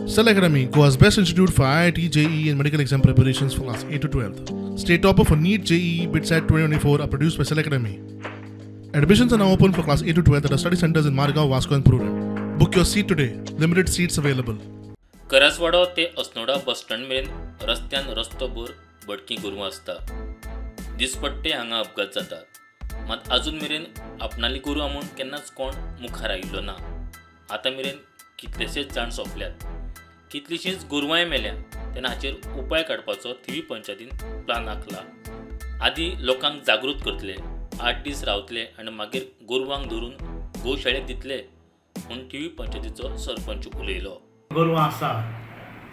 Cell Academy, Goa's best institute for IIT, JEE and medical exam preparations for class 8 to 12th. State topper for NEET, JEE, BITSAT 2024 are produced by Cell Academy. Admissions are now open for class 8 to 12th at our study centers in Margao, Vasco and Purun. Book your seat today. Limited seats available. करसवाडो ते Assonora bus stand मेरेन रस्त्यान रस्तोभर भटकी गोरवां आसता. दिसपट्टे हांगा अपघात जातात. मात अजून मेरेन आपणाली गोरवां म्हूण केन्नाच कोण मुखार आयिल्लो ना. आतां मेरेन कितलेशेच जाण सोंपल्यात. कितलीशींच गोरवांय मेल्या. तेन्ना हाचेर उपाय काडपाचो थिवी पंचायतीन प्लान आंखला. आदी लोकांक जागृत करतले, 8 दीस रावतले आनी मागीर गोरवांक धरून गोशाळेक दितले म्हूण थिवी पंचायतीचो सरपंच उलयलो. गोरवां आसा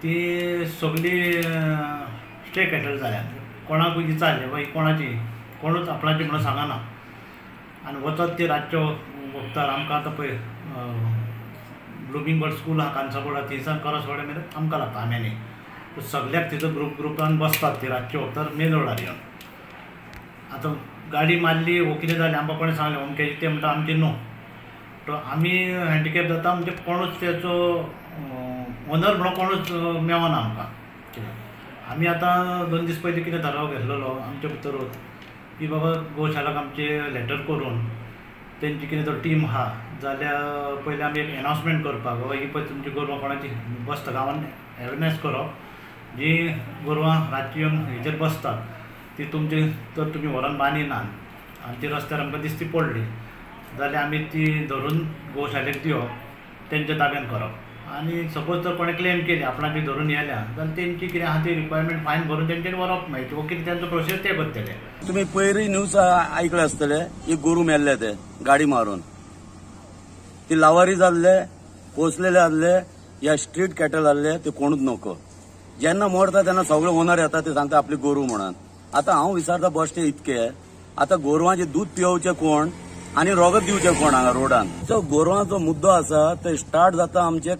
ती सगळी स्टे कॅटल जाल्यात. कोणाकूय विचारले बाई कोणाची कोणूच आपणाची म्हणून सांगना आनी वचत ती रातच्यो वखदार आमकां आतां पळय ब्लुमींग बर्ड स्कूल आहा कांसाबोडा थंयसान करसवाडे मेरेन आमकां लागता आम्यानी सगळ्याक तिजो ग्रुपान बसतात ती रातच्यो वखदार मेन रोडार येवन. आतां गाडी मारली वो कितें जालें आमकां कोणें सांगलें अमकें तें म्हणटा आमचें न्हू. तो आमी हँडिकॅप जाता म्हणजे कोणूच तेचो ओनर म्हणून कोणूच मेळना आमकां. आमी आतां 2 दीस पयलीं कितें थाराव घेतलेलो आमचे भितरूच की बाबा गोशालाक आमचे लेटर करून तेंची कितें तो टीम आहा जाल्यार पयलीं आमी एक एनावन्समेंट करपाक बाबा ही पळय तुमची गोरवां कोणाची बसता गांवान अवेरनेस करप जी गोरवां रातची येवन हेचेर बसतात ती तुमची तर तुमी व्हरून बांदिनात आनी ती रस्त्यार आमकां दिसती पडली जाल्यार आमी ती धरून गोशालेक दिवप तेंच्या ताब्यान करप. आनी सपोज जर कोणें क्लेम केली आपणाची धरून येयल्या जाल्यार तेंची कितें आहा ती रिक्वायरमेंट फायन भरून तेंचेर व्हरप मागीर वो कितें तेंचो प्रोसेस ते करतले. तुम्ही पयरी न्यूज ऐकले आसतले एक गोरू मेल्ले ते गाडी मारून ती लावारी जाल्ले पोसलेले आसले या स्ट्रीट कॅटल आसले ते कोणूच नको. जेन्ना मोडता तेन्ना सगळे ओनर येता ते सांगता आपली गोरू म्हणून. आता हांव विचारता बश्टे इतके आता गोरवांचे दूध पिवचे कोण आनी रोगत दिवचे कोण हांगा रोडान. तो गोरवांचो मुद्दो आसा ते स्टार्ट जाता आमचे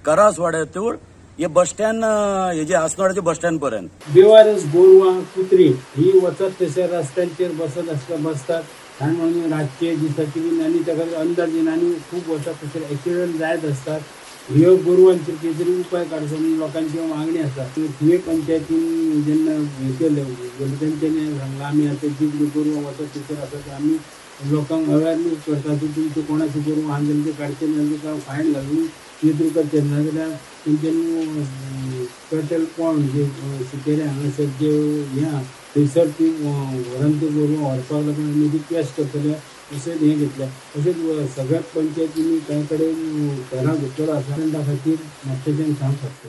करासवाड्यातून हे बस स्टँड हेजे आसनोड्याचे बस स्टँड पर्यंत. बेवारस गोरवां कुत्री ही वचत तशें रस्त्यांचेर बसतात आनी म्हणून रातचे दिसाची बीन आनी ताका अंदाजीन आनी खूब वचत तशें एक्सिडंट जायत आसतात. ह्यो गोरवांचेर कितें तरी उपाय काडचो म्हणून लोकांची मागणी आसा. थिवे पंचायतीन जेन्ना हें केलें तेंच्यांनी सांगलां आमी आतां जितली गोरवां वचत तशें आसा आमी लोकांक अवेरनेस करता की तुमचे कोणाची गोरवां आहा जाल्यार ते काडचे ना जाल्यार फायन घालून कितें करचे ना जाल्यार तेंच्यांनी कॅटल पॉयंट जे सिकेऱ्या हांगासर जे हें आहा थंयसर ती व्हरून त्यो गोरवां व्हरपाक लागून आमी रिक्वेस्ट करतले अशें हें घेतलें. अशेंच सगळ्याच पंचायतींनी कांय कडेन घरां घेतलेलो आसा त्या खातीर मातशें तें सांग शकता.